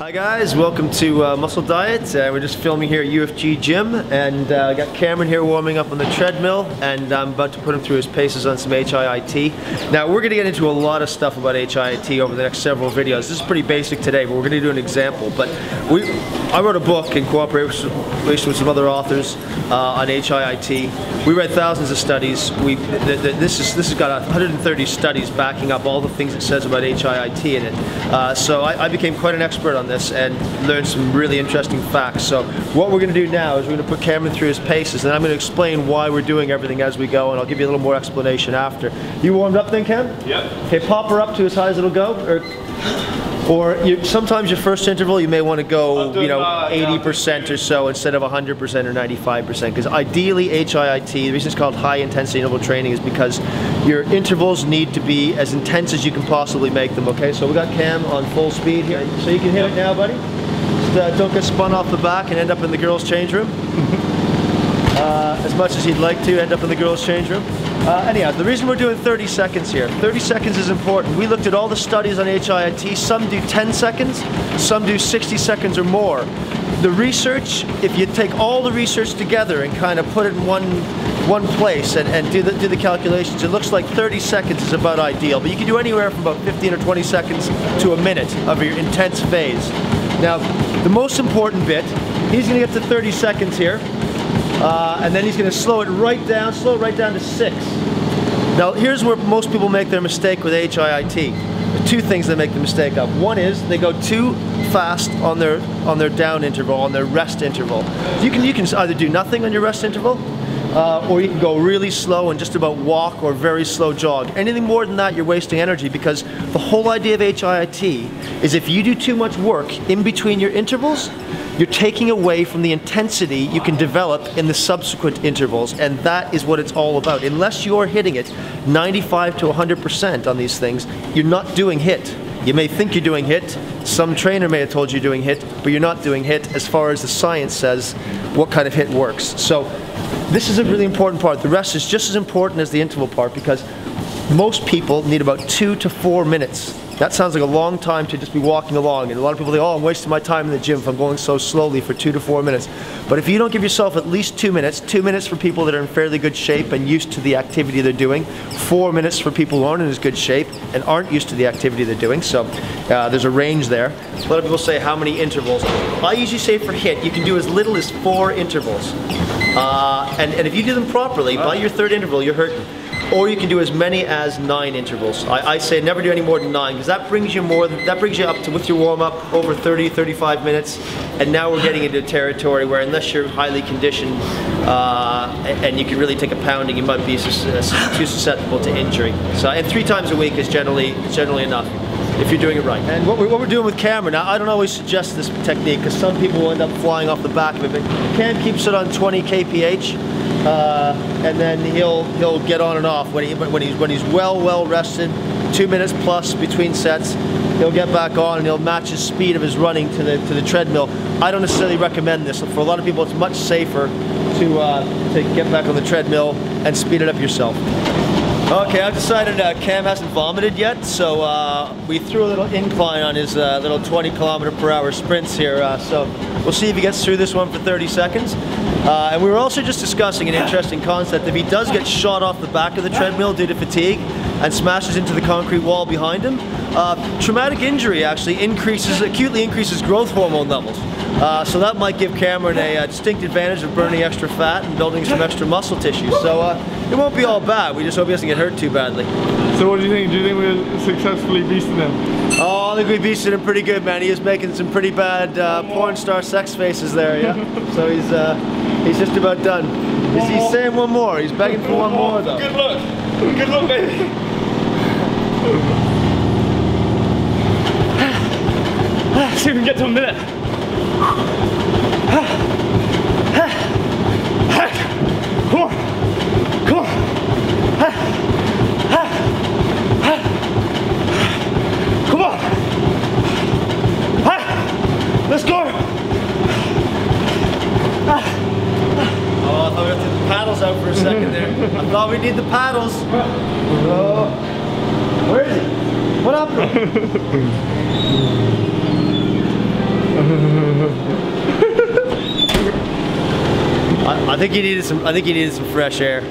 Hi guys, welcome to Muscle Diet. We're just filming here at UFG Gym, and I got Cameron here warming up on the treadmill, and I'm about to put him through his paces on some HIIT. Now we're going to get into a lot of stuff about HIIT over the next several videos. This is pretty basic today, but we're going to do an example. But I wrote a book in cooperation with some other authors on HIIT. We read thousands of studies. This has got 130 studies backing up all the things it says about HIIT in it. So I became quite an expert on this and learned some really interesting facts. So what we're going to do now is we're going to put Cameron through his paces, and I'm going to explain why we're doing everything as we go, and I'll give you a little more explanation after. You warmed up then, Cam? Yep. Okay, pop her up to as high as it'll go. Sometimes your first interval you may want to go, 80% or so instead of 100% or 95%, because ideally HIIT, the reason it's called high intensity interval training is because your intervals need to be as intense as you can possibly make them. Okay, so we got Cam on full speed here, so you can hit it now, buddy. Just don't get spun off the back and end up in the girls' change room. As much as he'd like to end up in the girls' change room. Anyhow, the reason we're doing 30 seconds here, 30 seconds is important. We looked at all the studies on HIIT. Some do 10 seconds, some do 60 seconds or more. The research, if you take all the research together and kind of put it in one place and do the calculations, it looks like 30 seconds is about ideal. But you can do anywhere from about 15 or 20 seconds to a minute of your intense phase. Now, the most important bit, he's going to get to 30 seconds here. And then he's going to slow it right down to 6. Now here's where most people make their mistake with HIIT. There are two things they make the mistake of. One is they go too fast on their down interval, on their rest interval. You can either do nothing on your rest interval, or you can go really slow and just about walk or very slow jog. Anything more than that, you're wasting energy, because the whole idea of HIIT is if you do too much work in between your intervals, you're taking away from the intensity you can develop in the subsequent intervals, and that is what it's all about. Unless you're hitting it 95 to 100% on these things, you're not doing HIIT. You may think you're doing HIIT, some trainer may have told you you're doing HIIT, but you're not doing HIIT as far as the science says what kind of HIIT works. So this is a really important part. The rest is just as important as the interval part, because most people need about 2 to 4 minutes. That sounds like a long time to just be walking along, and a lot of people think, oh, I'm wasting my time in the gym if I'm going so slowly for 2 to 4 minutes. But if you don't give yourself at least 2 minutes, 2 minutes for people that are in fairly good shape and used to the activity they're doing, 4 minutes for people who aren't in as good shape and aren't used to the activity they're doing, so there's a range there. A lot of people say how many intervals. I usually say for HIIT, you can do as little as 4 intervals. And if you do them properly, by your third interval, you're hurting. Or you can do as many as 9 intervals. I say never do any more than 9, because that brings you up to, with your warm-up, over 30, 35 minutes. And now we're getting into territory where, unless you're highly conditioned and you can really take a pounding, you might be too susceptible to injury. So, and 3 times a week is generally enough if you're doing it right. And what we're doing with Cameron, now I don't always suggest this technique, because some people will end up flying off the back of it, but Cam keeps it on 20 kph. And then he'll get on and off when he's well rested, 2 minutes plus between sets. He'll get back on and he'll match his speed of his running to the treadmill. I don't necessarily recommend this. For a lot of people, it's much safer to get back on the treadmill and speed it up yourself. Okay, I've decided Cam hasn't vomited yet, so we threw a little incline on his little 20km/h sprints here. So we'll see if he gets through this one for 30 seconds. And we were also just discussing an interesting concept. If he does get shot off the back of the treadmill due to fatigue and smashes into the concrete wall behind him, traumatic injury actually acutely increases growth hormone levels. So that might give Cameron a distinct advantage of burning extra fat and building some extra muscle tissue. So it won't be all bad. We just hope he doesn't get hurt too badly. So what do you think? Do you think we're successfully beasting him? Oh, I think we beasted him pretty good, man. He is making some pretty bad porn star sex faces there, yeah? So he's just about done. He's saying one more. He's begging for one more, though. Good luck. Good luck, baby. See if we can get to a minute. Come on. Come on. Come on. Let's go. Oh, I thought we had to get the paddles out for a second there. I thought we need the paddles. Oh. Where is he? What happened? I think you needed some fresh air.